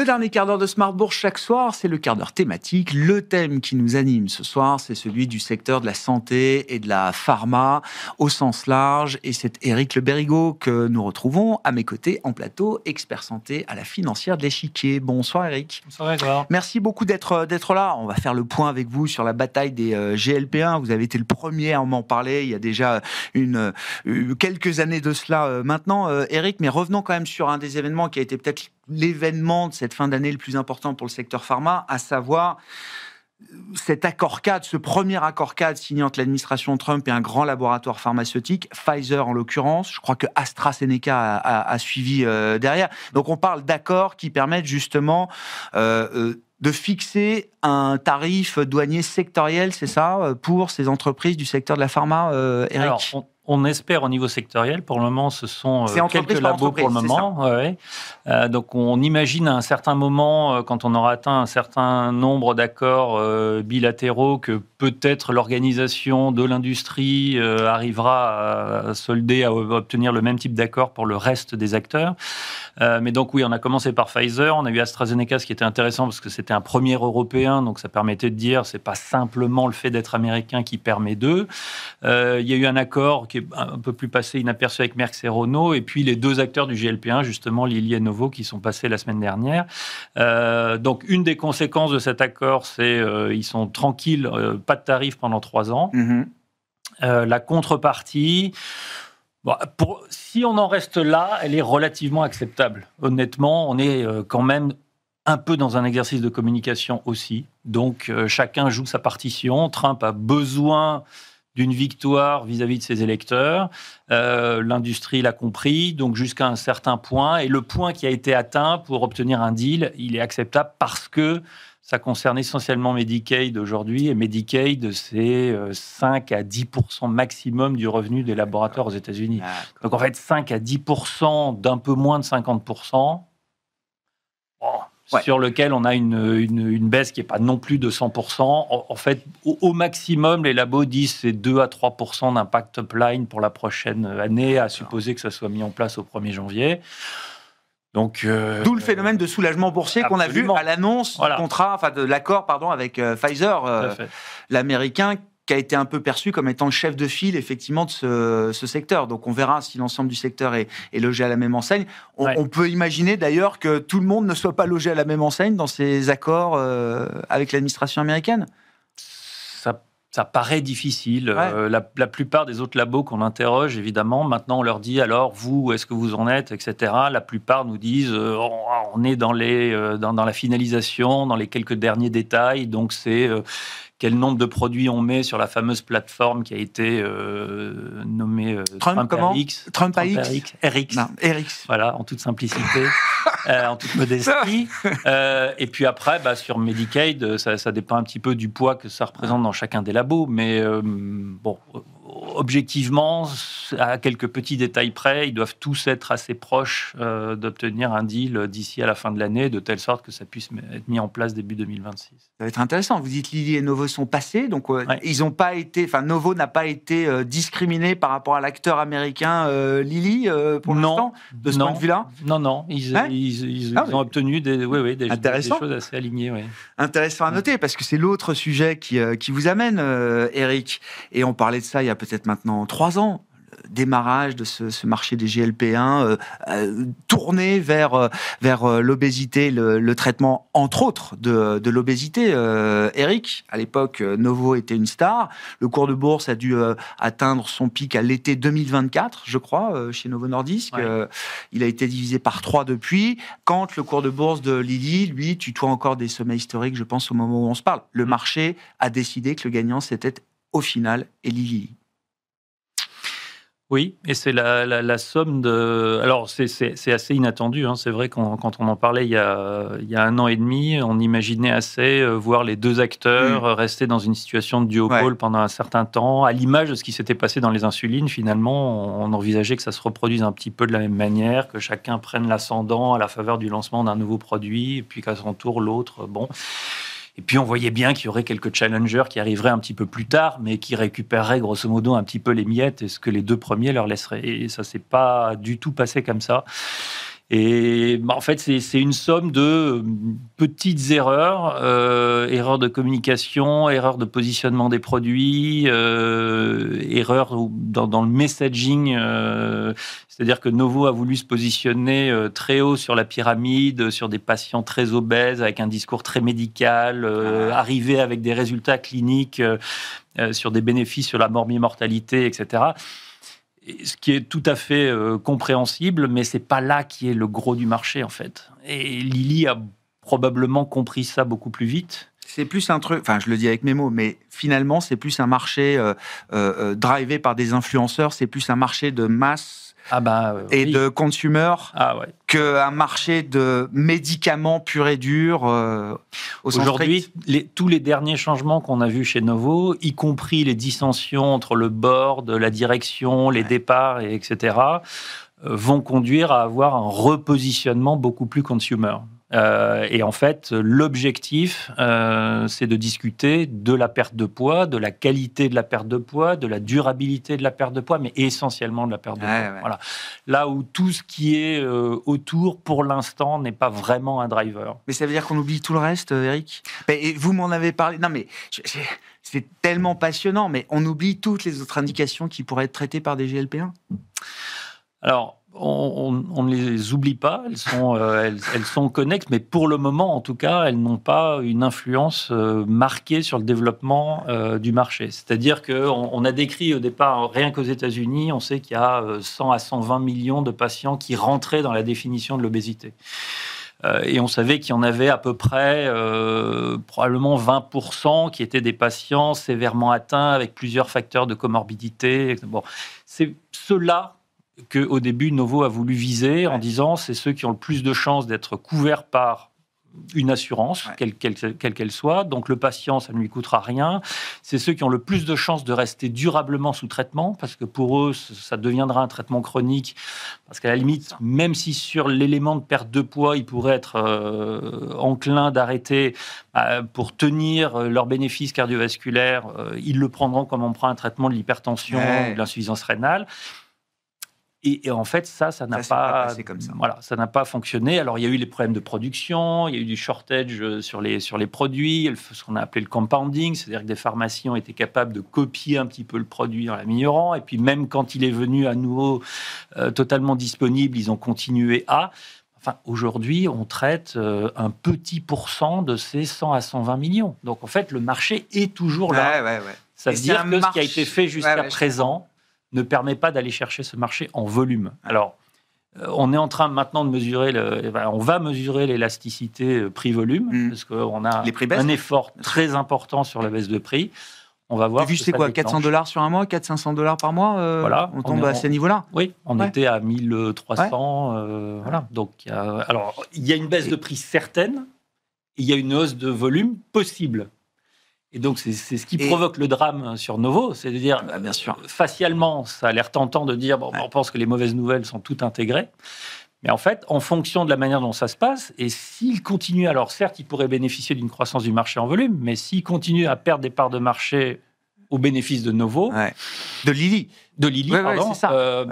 Le dernier quart d'heure de Smart Bourse chaque soir, c'est le quart d'heure thématique. Le thème qui nous anime ce soir, c'est celui du secteur de la santé et de la pharma au sens large. Et c'est Éric Le Bérigot que nous retrouvons à mes côtés en plateau, expert santé à la financière de l'Échiquier. Bonsoir Éric. Bonsoir Edouard. Merci beaucoup d'être là. On va faire le point avec vous sur la bataille des GLP-1. Vous avez été le premier à m'en parler il y a déjà quelques années de cela maintenant, Éric. Mais revenons quand même sur un des événements qui a été peut-être l'événement de cette fin d'année le plus important pour le secteur pharma, à savoir cet accord-cadre, ce premier accord-cadre signé entre l'administration Trump et un grand laboratoire pharmaceutique, Pfizer en l'occurrence. Je crois que AstraZeneca a suivi derrière. Donc on parle d'accords qui permettent justement de fixer un tarif douanier sectoriel, c'est ça, pour ces entreprises du secteur de la pharma, Éric? Alors, on espère au niveau sectoriel. Pour le moment, ce sont quelques labos pour le moment. Ouais. Donc, on imagine à un certain moment, quand on aura atteint un certain nombre d'accords bilatéraux, que peut-être l'organisation de l'industrie arrivera à solder, à obtenir le même type d'accord pour le reste des acteurs. Mais donc, oui, on a commencé par Pfizer. On a eu AstraZeneca, ce qui était intéressant parce que c'était un premier européen. Donc, ça permettait de dire c'est pas simplement le fait d'être américain qui permet d'eux. Il y a eu un accord qui est un peu plus passé inaperçu avec Merck et Renault, et puis les deux acteurs du GLP-1, justement Lilly et Novo, qui sont passés la semaine dernière. Donc, une des conséquences de cet accord, c'est ils sont tranquilles, pas de tarifs pendant 3 ans. La contrepartie, bon, si on en reste là, elle est relativement acceptable. Honnêtement, on est quand même un peu dans un exercice de communication aussi. Donc, chacun joue sa partition. Trump a besoin d'une victoire vis-à-vis de ses électeurs. L'industrie l'a compris, donc jusqu'à un certain point. Et le point qui a été atteint pour obtenir un deal, il est acceptable parce que ça concerne essentiellement Medicaid aujourd'hui. Et Medicaid, c'est 5 à 10% maximum du revenu des laboratoires aux États-Unis. Donc en fait, 5 à 10% d'un peu moins de 50%. Ouais. Sur lequel on a une baisse qui n'est pas non plus de 100%. En fait, au maximum, les labos disent c'est 2 à 3% d'impact top line pour la prochaine année, à supposer que ça soit mis en place au 1er janvier. Donc, d'où le phénomène de soulagement boursier qu'on a vu à l'annonce du contrat, enfin de l'accord, avec Pfizer, l'américain, qui a été un peu perçu comme étant le chef de file, effectivement, de ce secteur. Donc, on verra si l'ensemble du secteur est logé à la même enseigne. On peut imaginer, d'ailleurs, que tout le monde ne soit pas logé à la même enseigne dans ces accords avec l'administration américaine. Ça paraît difficile. Ouais. La plupart des autres labos qu'on interroge, évidemment, maintenant, on leur dit, alors, vous, où est-ce que vous en êtes, etc. La plupart nous disent, on est dans la finalisation, dans les quelques derniers détails. Donc, c'est quel nombre de produits on met sur la fameuse plateforme qui a été nommée RX. Voilà, en toute simplicité, en toute modestie. Et puis après, sur Medicaid, ça dépend un petit peu du poids que ça représente dans chacun des labos. Mais objectivement, à quelques petits détails près, ils doivent tous être assez proches d'obtenir un deal d'ici à la fin de l'année, de telle sorte que ça puisse être mis en place début 2026. Ça va être intéressant. Vous dites Lilly et Novo sont passés, donc ils n'ont pas été, Novo n'a pas été discriminé par rapport à l'acteur américain Lilly pour l'instant, de ce point de vue-là. Non, ils ont obtenu des choses assez alignées. Ouais. Intéressant à noter, parce que c'est l'autre sujet qui vous amène, Éric. Et on parlait de ça il y a peut-être maintenant 3 ans. Démarrage de ce marché des GLP-1 tourné vers l'obésité, le traitement entre autres de l'obésité. Éric, à l'époque, Novo était une star. Le cours de bourse a dû atteindre son pic à l'été 2024, je crois, chez Novo Nordisk. Ouais. Il a été divisé par 3 depuis. Quand le cours de bourse de Lilly, lui, tutoie encore des sommets historiques, je pense, au moment où on se parle. Le marché a décidé que le gagnant, c'était au final Lilly. Oui, et c'est la somme de... Alors, c'est assez inattendu. Hein. C'est vrai quand on en parlait il y a 1 an et demi, on imaginait assez voir les deux acteurs rester dans une situation de duopole pendant un certain temps. À l'image de ce qui s'était passé dans les insulines, finalement, on envisageait que ça se reproduise un petit peu de la même manière, que chacun prenne l'ascendant à la faveur du lancement d'un nouveau produit, et puis qu'à son tour, l'autre... Et puis, on voyait bien qu'il y aurait quelques challengers qui arriveraient un petit peu plus tard, mais qui récupéreraient grosso modo un petit peu les miettes et ce que les 2 premiers leur laisseraient. Et ça ne s'est pas du tout passé comme ça. Et en fait, c'est une somme de petites erreurs, erreurs de communication, erreurs de positionnement des produits, erreurs dans le messaging. C'est-à-dire que Novo a voulu se positionner très haut sur la pyramide, sur des patients très obèses, avec un discours très médical, arriver avec des résultats cliniques sur des bénéfices sur la mortalité, etc. Ce qui est tout à fait compréhensible, mais c'est pas là qui est le gros du marché, en fait. Et Lilly a probablement compris ça beaucoup plus vite. C'est plus un truc, enfin je le dis avec mes mots, mais finalement c'est plus un marché drivé par des influenceurs, c'est plus un marché de masse et de consumer qu'un marché de médicaments purs et durs. Aujourd'hui, tous les derniers changements qu'on a vus chez Novo, y compris les dissensions entre le board, la direction, les départs, etc., vont conduire à avoir un repositionnement beaucoup plus consumer. Et en fait, l'objectif, c'est de discuter de la perte de poids, de la qualité de la perte de poids, de la durabilité de la perte de poids, mais essentiellement de la perte de poids. Ouais. Voilà. Là où tout ce qui est autour, pour l'instant, n'est pas vraiment un driver. Mais ça veut dire qu'on oublie tout le reste, Eric ? Et vous m'en avez parlé. Non, mais c'est tellement passionnant, mais on oublie toutes les autres indications qui pourraient être traitées par des GLP-1 ? Alors, on ne les oublie pas, elles sont connexes, mais pour le moment, en tout cas, elles n'ont pas une influence marquée sur le développement du marché. C'est-à-dire qu'on a décrit au départ, rien qu'aux États-Unis, on sait qu'il y a 100 à 120 millions de patients qui rentraient dans la définition de l'obésité. Et on savait qu'il y en avait à peu près probablement 20% qui étaient des patients sévèrement atteints avec plusieurs facteurs de comorbidité. Bon, c'est ceux-là qu'au début, Novo a voulu viser en disant c'est ceux qui ont le plus de chances d'être couverts par une assurance, quelle qu'elle soit. Donc le patient, ça ne lui coûtera rien. C'est ceux qui ont le plus de chances de rester durablement sous traitement, parce que pour eux, ça deviendra un traitement chronique. Parce qu'à la limite, même si sur l'élément de perte de poids, ils pourraient être enclins d'arrêter pour tenir leurs bénéfices cardiovasculaires, ils le prendront comme on prend un traitement de l'hypertension ou de l'insuffisance rénale. Et en fait, ça n'a pas comme ça. Voilà, ça n'a pas fonctionné. Alors, il y a eu les problèmes de production, il y a eu du shortage sur les produits, ce qu'on a appelé le compounding, c'est-à-dire que des pharmacies ont été capables de copier un petit peu le produit en l'améliorant. Et puis, même quand il est venu à nouveau totalement disponible, ils ont continué à... Enfin, aujourd'hui, on traite un petit pourcent de ces 100 à 120 millions. Donc, en fait, le marché est toujours là. Ça veut dire que ce qui a été fait jusqu'à présent ne permet pas d'aller chercher ce marché en volume. Alors, on est en train maintenant de mesurer, on va mesurer l'élasticité prix-volume, parce qu'on a un effort très important sur la baisse de prix. On va voir. Vu c'est quoi, $400 sur un mois, $400-500 par mois voilà, on tombe à ces niveaux-là. Oui, on était à 1300. Voilà. Donc, il y a une baisse de prix certaine, et il y a une hausse de volume possible. Et donc, c'est ce qui provoque le drame sur Novo, c'est de dire, bien sûr, facialement, ça a l'air tentant de dire, on pense que les mauvaises nouvelles sont toutes intégrées. Mais en fait, en fonction de la manière dont ça se passe, et s'il continue, alors certes, il pourrait bénéficier d'une croissance du marché en volume, mais s'il continue à perdre des parts de marché au bénéfice de Novo... De Lilly, pardon. C'est ça.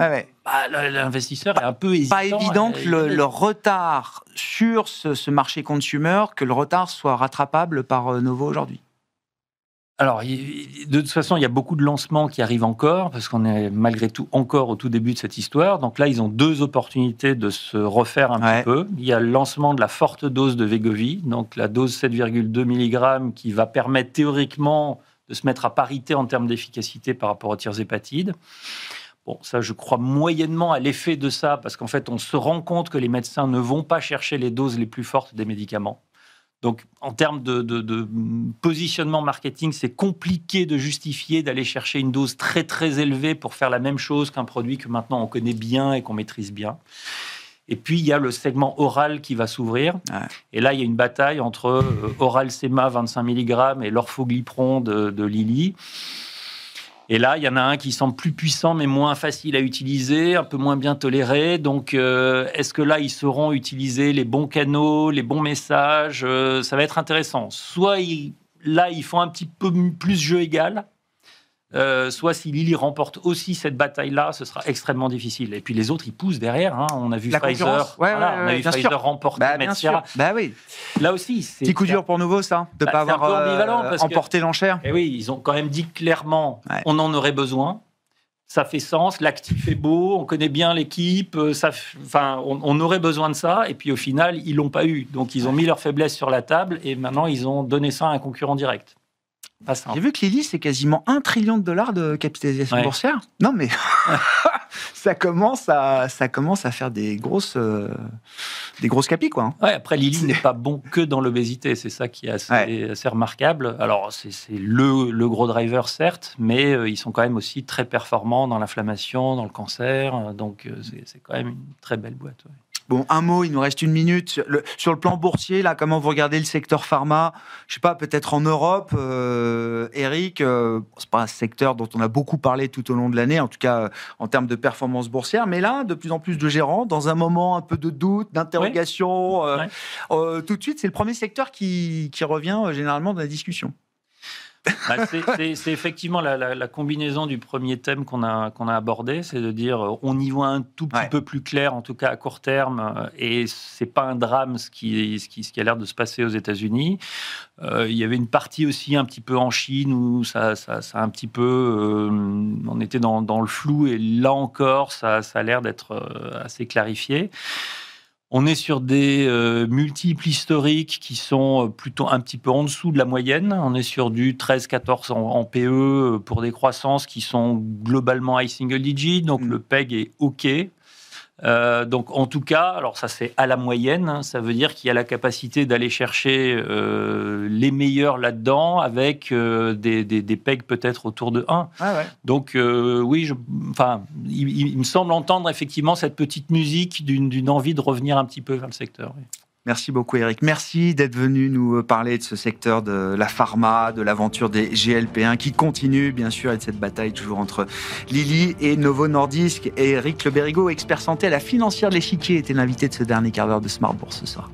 L'investisseur est un peu hésitant. Pas évident que le retard sur ce marché consumer, que le retard soit rattrapable par Novo aujourd'hui. Alors, de toute façon, il y a beaucoup de lancements qui arrivent encore, parce qu'on est malgré tout encore au tout début de cette histoire. Donc là, ils ont 2 opportunités de se refaire un petit peu. Il y a le lancement de la forte dose de Wegovy, donc la dose 7,2 mg qui va permettre théoriquement de se mettre à parité en termes d'efficacité par rapport aux tirzépatides. Bon, ça, je crois moyennement à l'effet de ça, parce qu'en fait, on se rend compte que les médecins ne vont pas chercher les doses les plus fortes des médicaments. Donc, en termes de positionnement marketing, c'est compliqué de justifier d'aller chercher une dose très, très élevée pour faire la même chose qu'un produit que maintenant on connaît bien et qu'on maîtrise bien. Et puis, il y a le segment oral qui va s'ouvrir. Et là, il y a une bataille entre Oral Sema 25 mg et l'orphoglipron de Lilly. Et là, il y en a un qui semble plus puissant, mais moins facile à utiliser, un peu moins bien toléré. Donc, est-ce que là, ils sauront utiliser les bons canaux, les bons messages ? Ça va être intéressant. Soit, ils font un petit peu plus jeu égal, soit si Lilly remporte aussi cette bataille-là, ce sera extrêmement difficile. Et puis les autres, ils poussent derrière. Hein. On a vu Pfizer, remporter Metsera. Oui. Là aussi, c'est petit coup dur pour Novo, ça, de ne pas avoir emporté l'enchère. Et oui, ils ont quand même dit clairement, on en aurait besoin. Ça fait sens, l'actif est beau, on connaît bien l'équipe, on aurait besoin de ça, et puis au final, ils ne l'ont pas eu. Donc, ils ont mis leur faiblesse sur la table, et maintenant, ils ont donné ça à un concurrent direct. J'ai vu que Lilly, c'est quasiment $1 trillion de capitalisation boursière. Non, mais ça commence à faire des grosses capis, quoi. Ouais, après, Lilly n'est pas bon que dans l'obésité. C'est ça qui est assez remarquable. Alors, c'est le gros driver, certes, mais ils sont quand même aussi très performants dans l'inflammation, dans le cancer. Donc, c'est quand même une très belle boîte. Ouais. Bon, un mot, il nous reste 1 minute. Sur le plan boursier, là, comment vous regardez le secteur pharma? Je sais pas, peut-être en Europe, Eric, c'est pas un secteur dont on a beaucoup parlé tout au long de l'année, en tout cas en termes de performance boursière, mais là, de plus en plus de gérants, dans un moment un peu de doute, d'interrogation, tout de suite, c'est le premier secteur qui revient généralement dans la discussion. C'est effectivement la combinaison du premier thème qu'on a abordé, c'est de dire on y voit un tout petit peu plus clair, en tout cas à court terme, et c'est pas un drame ce qui a l'air de se passer aux États-Unis. Il y avait une partie aussi un petit peu en Chine où ça un petit peu, on était dans le flou, et là encore ça a l'air d'être assez clarifié. On est sur des multiples historiques qui sont plutôt un petit peu en dessous de la moyenne. On est sur du 13-14 en PE pour des croissances qui sont globalement high single digit. Donc, le PEG est OK. Donc, en tout cas, alors ça, c'est à la moyenne. Hein, ça veut dire qu'il y a la capacité d'aller chercher les meilleurs là-dedans avec des PEG peut-être autour de 1. Donc, oui, il me semble entendre effectivement cette petite musique d'une envie de revenir un petit peu vers le secteur. Oui. Merci beaucoup, Eric. Merci d'être venu nous parler de ce secteur de la pharma, de l'aventure des GLP-1 qui continue, bien sûr, et de cette bataille toujours entre Lilly et Novo Nordisk. Et Eric Le Bérigot, expert santé à la financière de l'échiquier, était l'invité de ce dernier quart d'heure de Smart Bourse ce soir.